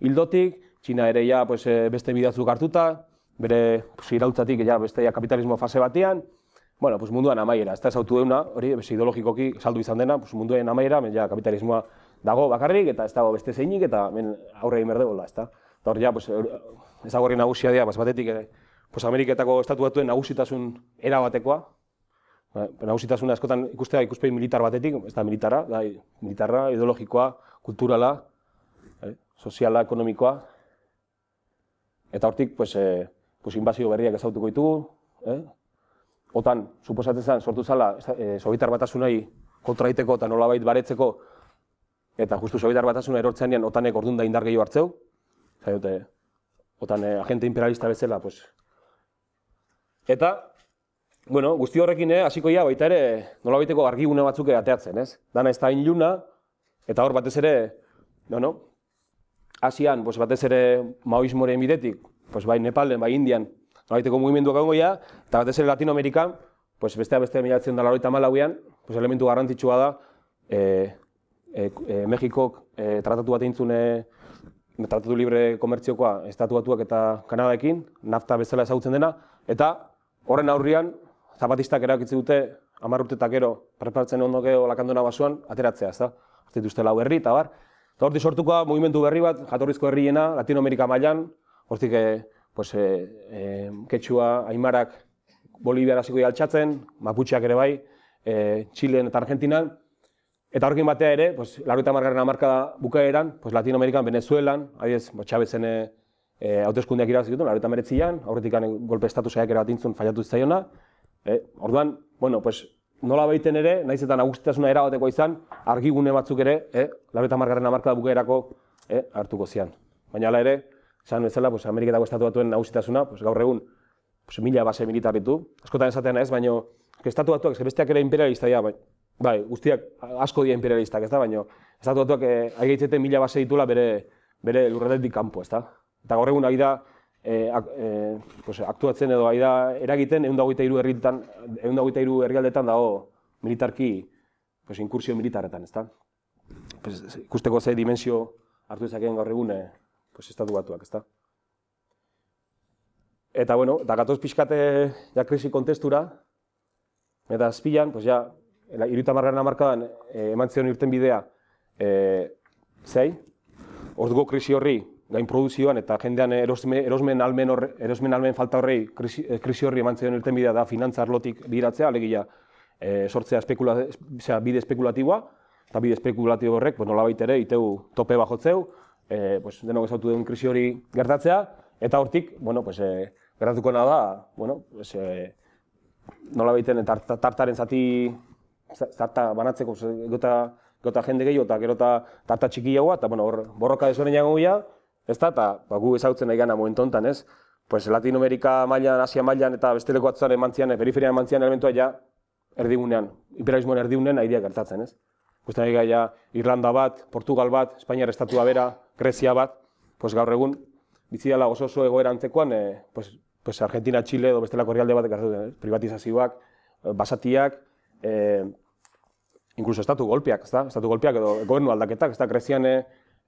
hildotik, Txina ere ja beste bidatzuk hartuta, bere iraultzatik ja beste kapitalismo fase batean, bueno, munduan amaiera, ez da esautu deuna, hori ideologikoki saldu izan dena, munduan amaiera, ja kapitalismoa dago bakarrik eta ez dago beste zeinik eta aurre egin behar dugu, ez da. Eta hor ja, ezagorri nagusia dira, batetik Ameriketako estatu batuen nagusitasun erabatekoa, nagusitasuna askotan ikustea ikuspegi militar batetik, ez da militarra, ideologikoa, kulturala, soziala, ekonomikoa, eta hortik inbazio berriak ezautuko ditugu, OTAN, suposatzen zen, sortu zala, Sobietar Batasunai kontraiteko eta nolabait baretzeko, eta justu Sobietar Batasuna erortzen nian OTANek orduan da indar gehiago hartzeu, OTAN agente imperialista bezala, eta, bueno, guzti horrekin hasiko ja baita ere nolabaiteko argigune batzuk ateatzen, ez? Dana ez da iluna, eta hor batez ere, Asian, batez ere maoismoren bidetik, bai Nepalen, bai Indian, nolabaiteko mugimenduak egongo ja, eta batez ere Latinoamerikan, beste 1984an, elementu garrantzitsua da, Mexikok tratatu bat egin tratatu libre komertziokoa Estatu Batuak eta Kanadaekin, NAFTA bezala ezagutzen dena, eta horren aurrian, zapatistak erakitzi dute 10 urtetak gero, preparatzen ondo gero lakandona basuan, ateratzea, ez da? Artituzte lau herri, eta bar. Eta hortik sortuko mugimendu berri bat, jatorrizko herriena, Latinoamerika mailan, hortik Quechua, Aymarak, Bolivian hasiko altxatzen, Maputxeak ere bai, Txilen eta Argentinan, eta horrekin batea ere, 80. hamarkada bukaeran, Latinoamerikan, Venezuelan, Chavezen hauteskundeak irabazi dituen, 89an, aurretik golpe estatu saiakera bat intzun fallatu zitzaiona. Orduan, nola baiten ere, nahiz eta nagusitasuna erabateko izan, argigune batzuk ere, 80. hamarkada bukaerako hartuko zian. Baina hala ere, esan bezala, Ameriketako Estatu Batuen nagusitasuna, gaur egun, 1000 base militar ditu. Askotan esaten ez, baina Estatu Batuak, besteak ere imperialista dira, bai, guztiak asko dira imperialistak, ez da, baina Estatu Batuak aigeitzeten 1000 base ditula bere lurraldetik kanpo, ez da. Eta gaur egun da aktuatzen edo da eragiten 123 herrialdetan dago militarki inkursio militarretan, ez da. Ikusteko ze dimensio hartu dezakeen gaur egun Estatu Batuak, ez da. Eta, eta gatoz pixkate krisi kontestura, eta azpilan, 70. hamarkadan eman zion irten bidea orduko krisi horri gain produzioan eta jendean erosmen almen falta horrei krisi horri eman zion irten bidea da finantza arlotik bideratzea, alegia sortzea bide espekulatiboa, eta bide espekulatibo horrek nolabait ere iteu tope bajotzeu, denok ezautu duen krisi hori gertatzea, eta hortik, gertatuko da, nolabaiten tartaren zati banatzeko gota jende gehiago eta gero tarta txikiagoa, eta borroka desberdinago gila, ez da, eta gu ezautzen nahi gana momentu honetan, ez? Latinoamerika mailan, Asia mailan eta besteleko batzuan emantzian, periferian emantzian elementua ja erdigunean, imperialismoen erdigunean aideak gertatzen, ez? Gusten nahi gaia Irlanda bat, Portugal bat, Espainiar estatua bera, Grezia bat, gaur egun, bizi dela oso egoera antzekoan, Argentina, Chile edo bestelako herrialde bat gertatzen, privatizazioak, basatiak, inkluso estatu golpeak, ez da? Estatu golpeak edo gobernu aldaketak, ez da? Grezian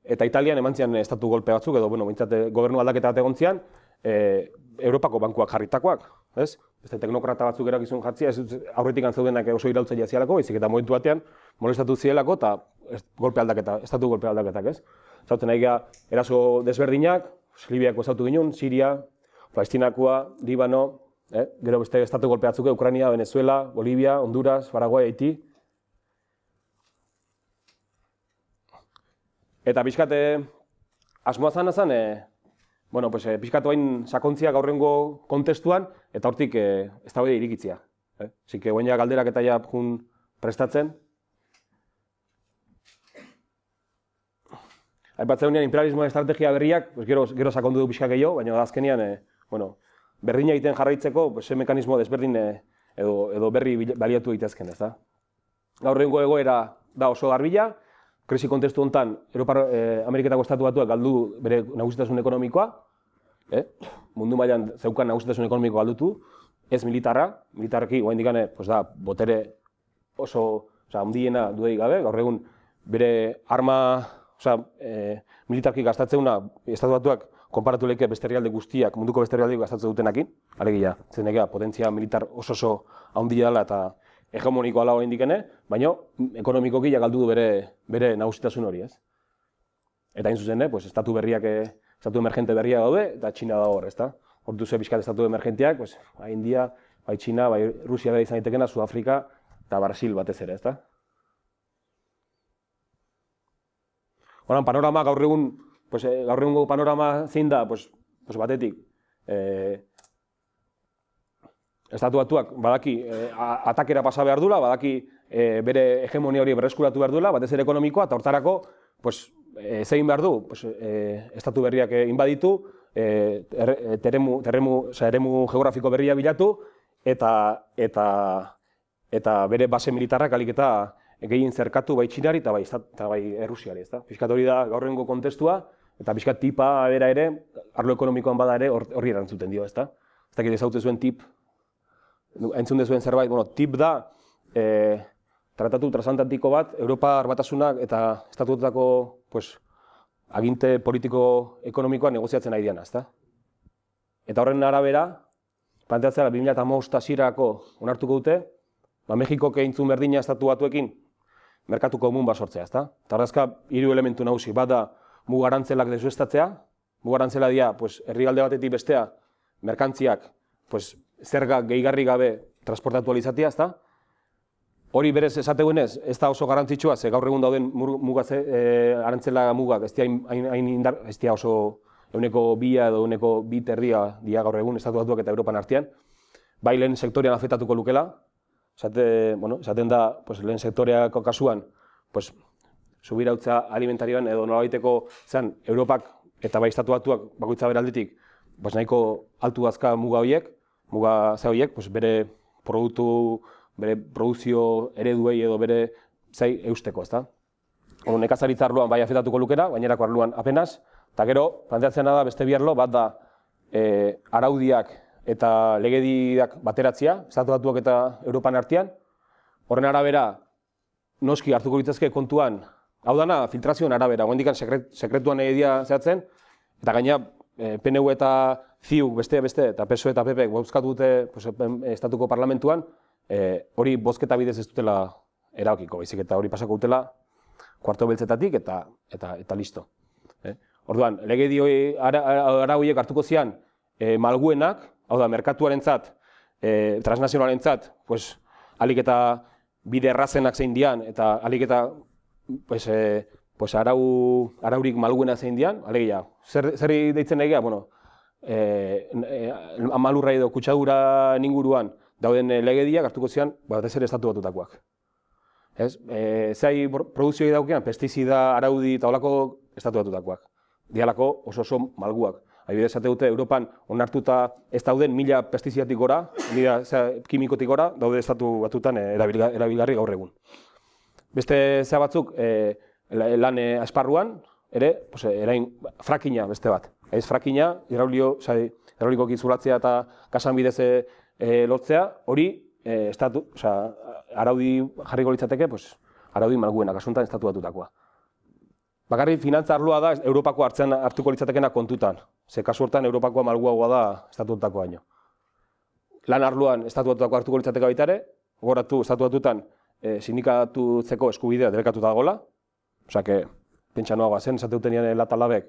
eta Italian emantzian estatu golpe batzuk edo, gobernu aldaketa bat egontzian, Europako bankuak jarritakoak, ez? Beste teknokrata batzuk erakizun jartzia, aurretik antzeudenak oso iraultzailea zialako, baizik eta momentu batean molestatu zielako eta estatu golpe aldaketak, ez? Zauten nahi gara eraso desberdinak, Libiako ezautu ginen, Siria, Palestinakoa, Libano, gero beste estatu golpe batzuk, Ukraina, Venezuela, Bolivia, Honduras, Paraguay, Haiti. Eta pixkate, asmoa zan, pixkatu hain sakontzia gaurrengo kontestuan, eta hortik ez da irikitzia. Zik, guen ja galderak eta ja prestatzen. aipatzen duenean imperialismoa estrategia berriak, pues, gero sakondu du pixka gehiago, baina azkenean, berdina egiten jarraitzeko, ze mekanismo desberdin edo berri baliatu egitezken, ez da? Gaur egungo egoera da oso garbila, krisi kontestu honetan, Ameriketako Estatu Batuak galdu bere nagusitasun ekonomikoa, mundu mailan zeukan nagusitasun ekonomikoa galdutu, ez militarreki, oraindik da botere oso handiena duei gabe, gaur egun bere arma, militarki gastatzeuna Estatu Batuak konparatu leke beste herrialde guztiak, munduko beste herrialde gastatzen dutenekin, alegia, zenekea potentzia militar oso handia dela eta hegemonikoa da oraindik baina ekonomikoki galdu du bere nagusitasun hori, ez? Eta hain zuzen, estatu berriak, estatu emergente berriak daude eta Txina dago hor, ezta? Hortu ze pixkat estatu emergenteak, bai India, bai Txina, bai Rusia bera izan daitekena, Sudafrika eta Brasil batez ere, ezta? Horan, panorama gaur egungo panorama zein da, batetik, Estatu Batuak badaki atakera pasa behar duela, badaki bere hegemonia hori berreskuratu behar duela, batez ere ekonomikoa, eta hortarako zein behar du, estatu berriak inbaditu, eremu geografiko berria bilatu, eta bere base militarrak alik eta gehien zerkatu bai Txinari eta bai Errusiari, ezta? Piskat hori da gaur egungo kontestua, eta piskat tipa bera ere, arlo ekonomikoan bada ere horri erantzuten dio, ezta? Ez dakit ezagutzen zuen tip, entzun dezuen zerbait, tip da, tratatu transatlantiko bat, Europar Batasunak eta Estatuetako aginte politiko-ekonomikoa negoziatzen ari diana, ezta? Eta horren arabera, planteatzea 2015 hasierako onartuko dute, Mexikok eintzun berdina Estatu Batuekin merkatu komun bat sortzea, ezta? Eta horrezka, 3 elementu nagusi, bat da mugarantzelak desuestatzea, mugarantzela dira, herrialde batetik bestea, merkantziak, zerga gehigarri gabe transportatu alizatea, ezta? Hori berez esategunez, ez da oso garrantzitsua, ze gaur egun dauden arantzela mugak, ez dira oso euneko 2 edo euneko 2 terdia dia gaur egun Estatu Batuak eta Europan artean, bai lehen sektorean afektatuko lukela, esaten da, lehen sektoreako kasuan, subirautza alimentarioan edo nolabaiteko zen Europak eta bai Estatu Batuak bakoitza beraldetik nahiko altu dazka muga horiek, bere produktu, bere produzio ereduei edo bere zai eusteko, ezta? Nekazaritza arloan bai afektatuko lukera, gainerako arloan apenas, eta gero, planteatzen da beste bi arlo, bat da araudiak eta legediak bateratzea, Estatu Batuak eta Europan artean. Horren arabera, noski hartuko litzazke kontuan, hau dana filtrazioen arabera, goendikan sekretuan egia zehatzen, eta gaina PNU eta CIU beste, eta PSOE eta PP bozkatu dute Estatuko Parlamentuan, hori bozketa bidez ez dutela erabakiko, baizik eta hori pasako dutela kuarto beltzetatik eta listo. Orduan, legedi arauiek hartuko zian malguenak, hau da, merkatuarentzat, transnazionalentzat, alik eta bide errazenak zein dian, eta alik eta araurik malguena zein dian, alegia, zer deitzen egia, amalurra edo kutsadura inguruan dauden legediak hartuko zian, batez ere Estatu Batutakoak. Zai produzioi daukean, pestizida, araudi eta holako Estatu Batutakoak. Dialako oso malguak. Adibidez, esate dute, Europan onartuta ez dauden 1000 pestizidatik gora, 1000 kimikotik gora, daude Estatu Batutan erabilgarri gaur egun. Beste zea batzuk, lan esparruan, ere, frakina beste bat. Frakina, hidraulikoki zulatzea eta kasan bidez lotzea, hori araudi jarriko litzateke, araudi malguenak, asuntan Estatu Batutakoa. Bakarrik finantza arloa da Europako hartuko litzatekena kontutan. Ze kasu hortan Europakoa malguagoa da Estatu Batutakoa baino. Lan arloan Estatu Batutakoa hartuko litzateka baita ere, gogoratu Estatu Batutan sindikatutzeko eskubidea debekatuta dagoela. Osea, pentsa noagoa zen, esate dutenean Latalabek,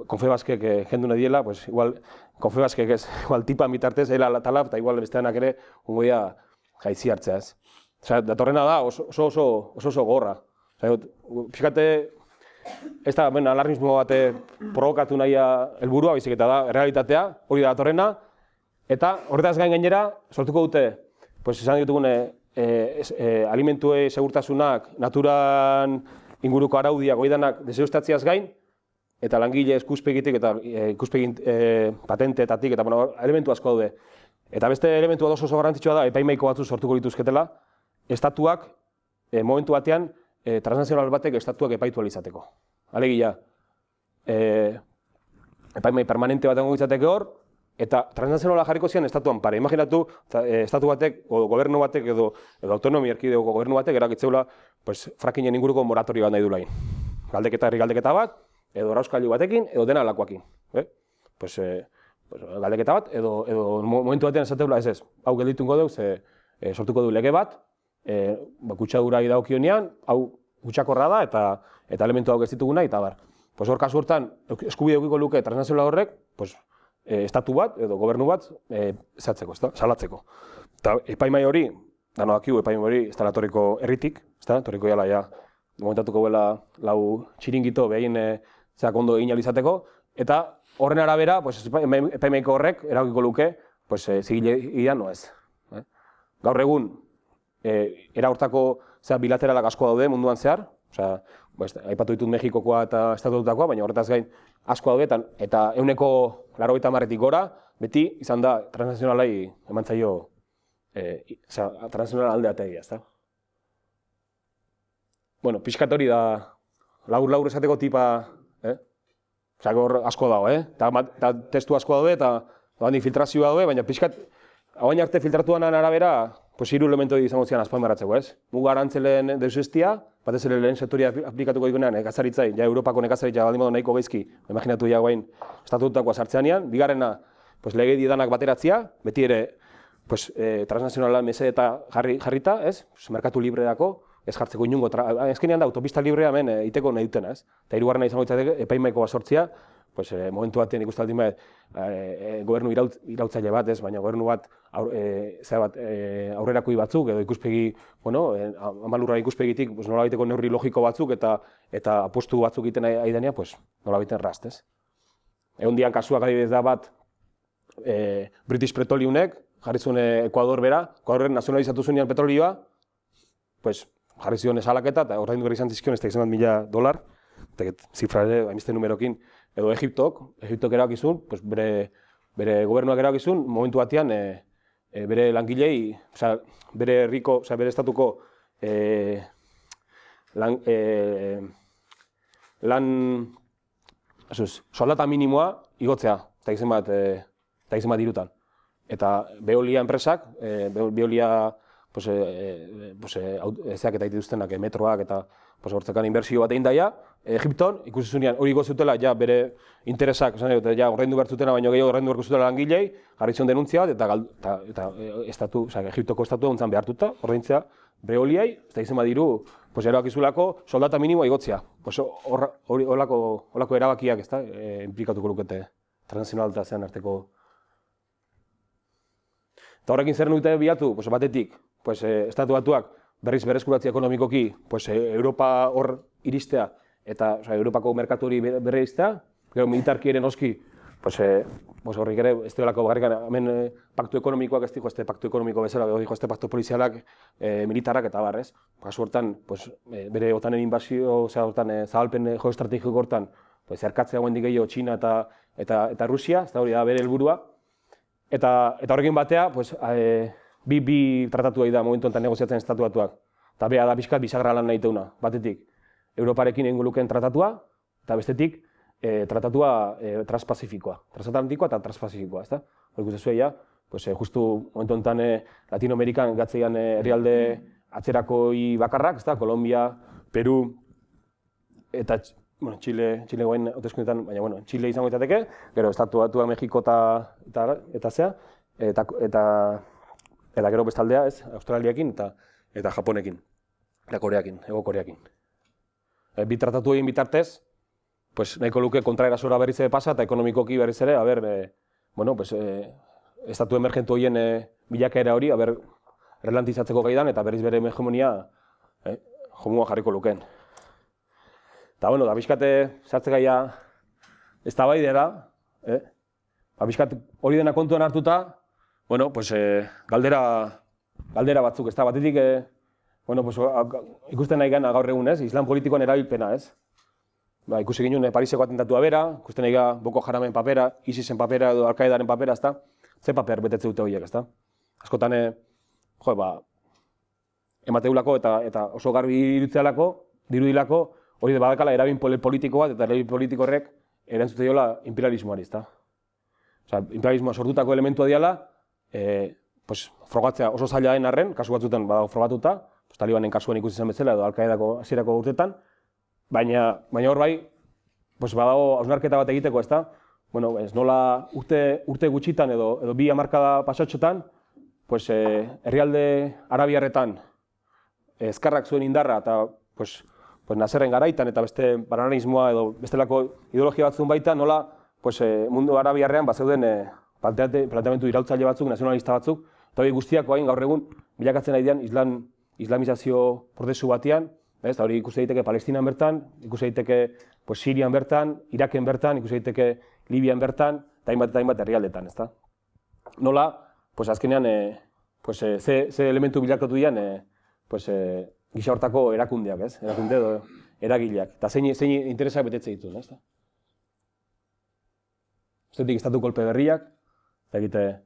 Confebaskek jendune diela, igual Confebaskek ez, igual tipan bitartez, Latalab, eta igual besteanak ere, ungoia jaitzi hartzea ez. Osea, datorrena da oso gorra. Fíjate, ez da alarmismo bate provokatu nahia helburua, baizik eta da, realitatea, hori da datorrena, eta horretaz gainera, sortuko dute, esan ditugune, alimentuei segurtasunak, naturan inguruko araudiak goidanak desegustatziaz gain, eta langile ikuspegitik eta ikuspegin patenteetatik eta elementu asko daude. Eta beste elementu oso garrantzitsua da, epaimahaiko batzu sortuko lituzketela, estatuak momentu batean transnazional batek estatuak epaitu ahal izateko. Alegia, epaimahai permanente bat egongo izateke hor, eta transnazionala jarriko zian estatuan pare. Imaginatu, estatu batek, o gobernu batek, edo autonomia erkidegoko gobernu batek erakitzeula frackingen inguruko moratorio bat nahi du lain. Galdeketa bat, edo rauskailu batekin, edo dena alakoakin. Galdeketa bat, edo momentu batean esateula ez. Hau gelditungo dugu, sortuko du lege bat, kutsadura idagokionean, hau kutsakorra da, eta elementu hau ez dituguna, eta bar. Hor kasu hortan, eskubide edukiko luke transnazionala horrek, estatu bat edo gobernu bat salatzeko. Eta epaimahai hori, dano dakigu epaimahai hori ez dela torriko herritik, torriko jala ja, momentatuko bela lau txiringito behin ondo egin izateko, eta horren arabera, epaimahaiko horrek erabakiko luke, zigilegia noez. Gaur egun, era hortako bilateralak asko daude munduan zehar, aipatu ditut Mexikokoa eta Estatututakoa, baina horretaz gain asko daude, eta 90-etik gora, beti izan da transnazionalai eman zaio, transnazional alde ategia, ezta? Bueno, pixkat hori da, laur esateko tipa, hor asko dago, eta testu asko daude, eta filtrazioa daude, baina pixkat, hauain arte filtratuanan arabera, hiru elementu izango zian azpimarratzeko, ez? Muga arantzelen deusestia, batez ere lehen sektoria aplikatuko digunean nekazaritzai, Europako nekazaritza baldin badu nahiko gaizki, imaginatu ja guain estatutakoa sartzeanean, bigarrena, legedi danak bateratzea, beti ere transnazionala meseta jarrita, ez? Merkatu librerako, ez jartzeko inungo, ezkenean da, autopista librea hemen iteko nahi dutena, ez? Eta hirugarrena izango izateke, epaimahaiko bat sortzea, momentu batean ikustaldin bat, gobernu irautzaile bat, ez? Baina gobernu bat aurrerakoi batzuk, edo ikuspegi, amalurra ikuspegitik nola baiteko neurri logiko batzuk, eta apostu batzuk egiten ari denia, nola baiten rast, ez? Egon dian kasuak adibidez da bat, British Petroleumek, jarri zuen Ekuador bera, Ekuadorren nazionalizatu zuenean petrolioa, jarri zion esalaketa, eta ordaindu behar izan zizkion, ez da izan $1.000, eta zifra ere, hainbeste numerokin, edo Egiptok erabakizun, bere gobernuak erabakizun, momentu batean, bere langilei, bere herriko, bere estatuko soldata minimoa igotzea, eta izan bat dirutan. Eta Veolia enpresak, Veolia ezeak eta dituztenak metroak eta hortzekan inbertsio bat egin daia, Egipton, ikusi zunean hori gozutela ja bere interesak, ja ordaindu behar zutena, baino gehiago ordaindu behar zutela langilei, jarri zion denuntzia bat, eta Egiptoko estatua ontzan behartuta, ordaintzea Veoliai, eta izan badiru, erabakizulako soldata minimoa igotzea. Horako erabakiak, implikatuko lukete transnazionaltatean arteko. Eta horrekin zer nute bilatu, batetik, estatu batuak berriz berreskuratzea ekonomikoki, Europa hor iristea, eta Europako merkatu hori berreiztea, gero militarki ere noski, horrik ere, ez duelako bakarrik, hemen paktu ekonomikoak ez diko, ez paktu ekonomiko bezala, ez paktu polizialak, militarrak eta barrez. Kasu hortan, bere otanen inbazio, zabalpen geoestrategiko hortan, zerkatzea guendik gehiago Txina eta Rusia, ez da hori da bere helburua. Eta horrekin batea, bi tratatu da momentu enten negoziatzen estatu batuak. Eta beha da pixkat bisagra lan nahi teuna, batetik. Europarekin egingo lukeen tratatua, eta bestetik tratatua transpazifikoa. Transatlantikoa eta transpazifikoa, ezta? Hor ikusten zuen, justu momentu enten Latinoamerikan gatzeian herrialde atzerakoi bakarrak, ezta? Kolombia, Peru, eta Chile guain hauteskundeetan, baina Chile izango izateke, gero estatu batuak Mexiko eta zea, eta gero bestaldea, ez, Australiakin eta Japonekin, eta Koreakin, Hego Koreakin. Bi tratatu egin bitartez, nahiko luke kontraerasora berriz ere pasa, eta ekonomikoki berriz ere, estatu emergentu horien bilakaera hori, relantizatzeko gaidan, eta berriz bere hegemonia jomua jarriko lukeen. Eta, da bizkate sartzeka ja ez da bai dela, bizkate hori dena kontuan hartuta, galdera batzuk, ez da, batetik Bueno, pues, ikusten nahi gana gaur egun, ez? Islam politikoan erabilpena, ez? Ba, ikusi ginen Pariseko atentatua bera, ikusten nahi Boko Haramen papera, ISISen papera edo Al-Qaedaren papera, ezta? Ze paper betetze dute horiek, ezta? Askotan, emateulako eta oso garbi dirudilako, hori badakala erabin politiko bat, eta erabin politiko horrek erantzute diola imperialismoari, ezta? Osea, imperialismoa sortutako elementua diala, frogatzea oso zaila den arren, kasu batzutan badago frogatuta, Talibanen kasuan ikusi zen bezala edo Al-Qaedako hasierako urtetan, baina hor bai, badago hausnarketa bat egiteko, ezta? Bueno, ez nola urte gutxitan edo 2 hamarkada pasatxotan, herrialde arabiarretan ezkerrak zuen indarra eta Nasserren garaitan eta beste bananismoa edo bestelako ideologia batzun baita, nola mundu arabiarrean bazeuden planteamendu iraultzaile batzuk, nazionalista batzuk, eta hori guztiak gaur egun bilakatzen ari dian islamizazio prozesu batean, eta hori ikusi daiteke Palestinan bertan, ikusi daiteke Sirian bertan, Iraken bertan, ikusi daiteke Libian bertan, eta hainbat herrialdetan, ezta? Nola, azkenean, ze elementu bilakatu dian, gisa hortako erakundeak, ez? Erakunde edo eragileak, eta zein interesak betetze dituen, ezta? Bestetik estatu kolpe berriak, eta egite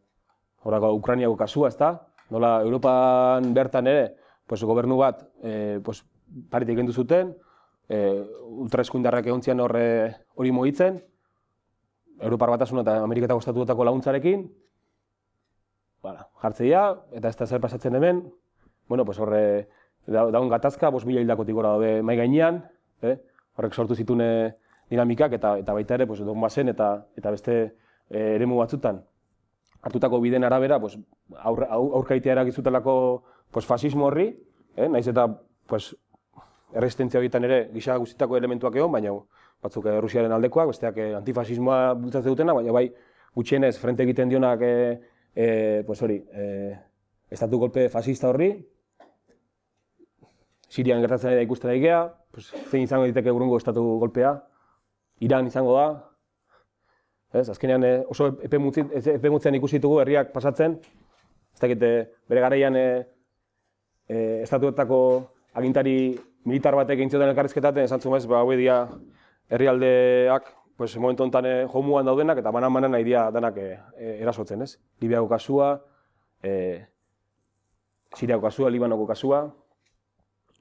horako Ukrainiako kasua, ezta? Nola, Europan bertan ere, gobernu bat paretik egin zuten, ultraeskundarrak egontzian hori mugitzen, Europar Batasuna eta Ameriketako estatuetako laguntzarekin, jartzea, eta ez da zer pasatzen hemen, horre daun gatazka, 5.000 hildakotik gora daude mai gainean, horrek sortu zituen dinamikak, eta baita ere Donbasen eta beste eremu batzutan hartutako bideen arabera aurkaitea eragizutelako fasismo horri, nahiz eta erresistentzia horietan ere gisa guztietako elementuak egon, baina batzuk Rusiaren aldekoak, besteak antifasismoa bultzatzen dutena, baina bai gutxienez frente egiten dionak estatu golpe fasista horri, Sirian gertatzen ari da ikusten ari gea, zein izango diteke urrungo estatu golpea, Iran izango da, azkenean oso epe mutzean ikusi ditugu herriak pasatzen, ez dakit bere garaian estatuetako agintari militar batek egin zioten elkarrizketaten, esan zuen hauek dira herrialdeak momentu honetan jomuan daudenak eta banan nahi dira danak erasotzen, ez? Libiako kasua, Siriako kasua, Libanoko kasua,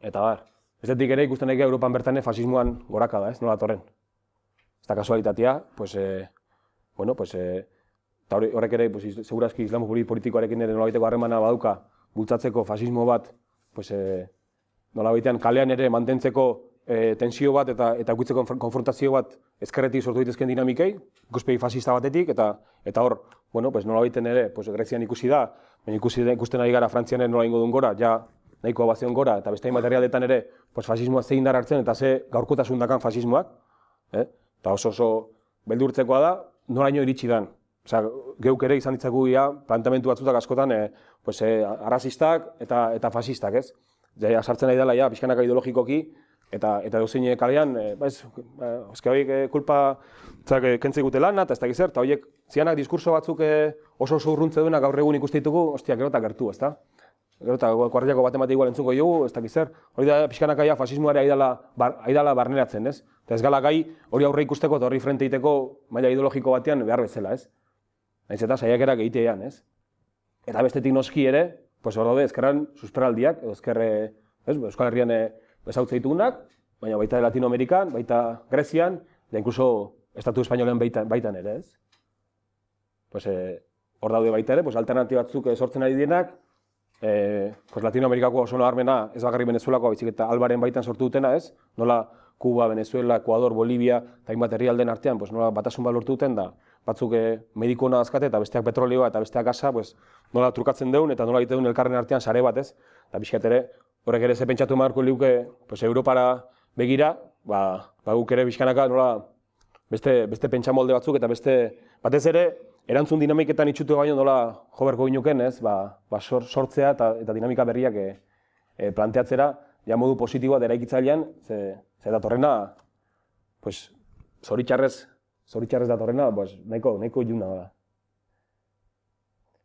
eta bar. Bestetik ere ikusten nahi Europan bertan fasismoan goraka da, ez? Nola torren. Ez da kasualitatea, eta horrek ere, segurazki islamo politikoarekin ere nolabaiteko harremana baduka bultzatzeko fasismo bat, nolabaitean kalean ere mantentzeko tensio bat eta guitzeko konfrontazio bat ezkerretik sortu ditezken dinamikei, ikuspegi fasista batetik, eta hor, nolabaiten ere, Grezian ikusi da, ikusten ari gara Frantzian ere nola ingo duen gora, ja nahikoa bazion gora, eta beste hainbat herrialdetan ere fasismoa ze indar hartzen eta ze gaurkotasun dakan fasismoak, eta oso beldurtzekoa da, noraino iritsi dan. Geuk ere izan ditzaku planteamendu batzutak askotan arrazistak eta fasistak, ez? Sartzen ari dela pixkanaka ideologikoki eta dozein kalean, eske horiek kulpa kentzei gute lana eta ez dakiz zer, eta horiek zianak diskurso batzuk oso urruntze duenak gaur egun ikuste ditugu, ostia, gero eta gertu, ezta? Gero eta kuartilako bat ematik igual entzungo dugu, ez dakiz zer, hori da pixkanaka fasismoare aidala barneratzen, ez? Eta ez gala gai hori aurre ikusteko eta horri frente egiteko maila ideologiko batean behar bezala, ez? Nahiz eta saiakerak egitean, ez? Eta bestetik noski ere, hor daude ezkerran susperaldiak, edo Euskal Herrian ezautze ditugunak, baina baita Latinoamerikan, baita Grezian, eta inkluso Estatu Espainolean baitan ere, ez? Hor daude baita ere, alternatiba batzuk sortzen ari dienak, Latinoamerikako oso nabarmena ez bakarrik Venezuelako, baizik eta Albaren baitan sortu dutena, ez? Nola Kuba, Venezuela, Ecuador, Bolivia, eta hainbat herrialden artean, nola batasun bat lortu duten da, batzuk mediko hona dazkate eta besteak petrolioa eta besteak gasa, nola trukatzen deun eta nola egiten deun elkarren artean sare bat, ez? Eta pixkat ere, horrek ere ze pentsatu emarko liuke Europara begira, guk ere pixkanaka nola beste pentsamolde batzuk eta batez ere, erantzun dinamiketan itxutu baino nola jo beharko ginuken, ez? Sortzea eta dinamika berriak planteatzera, ja modu positiboa eraikitzailean, ze datorrena, zoritxarrez datorrena, nahiko iluna da.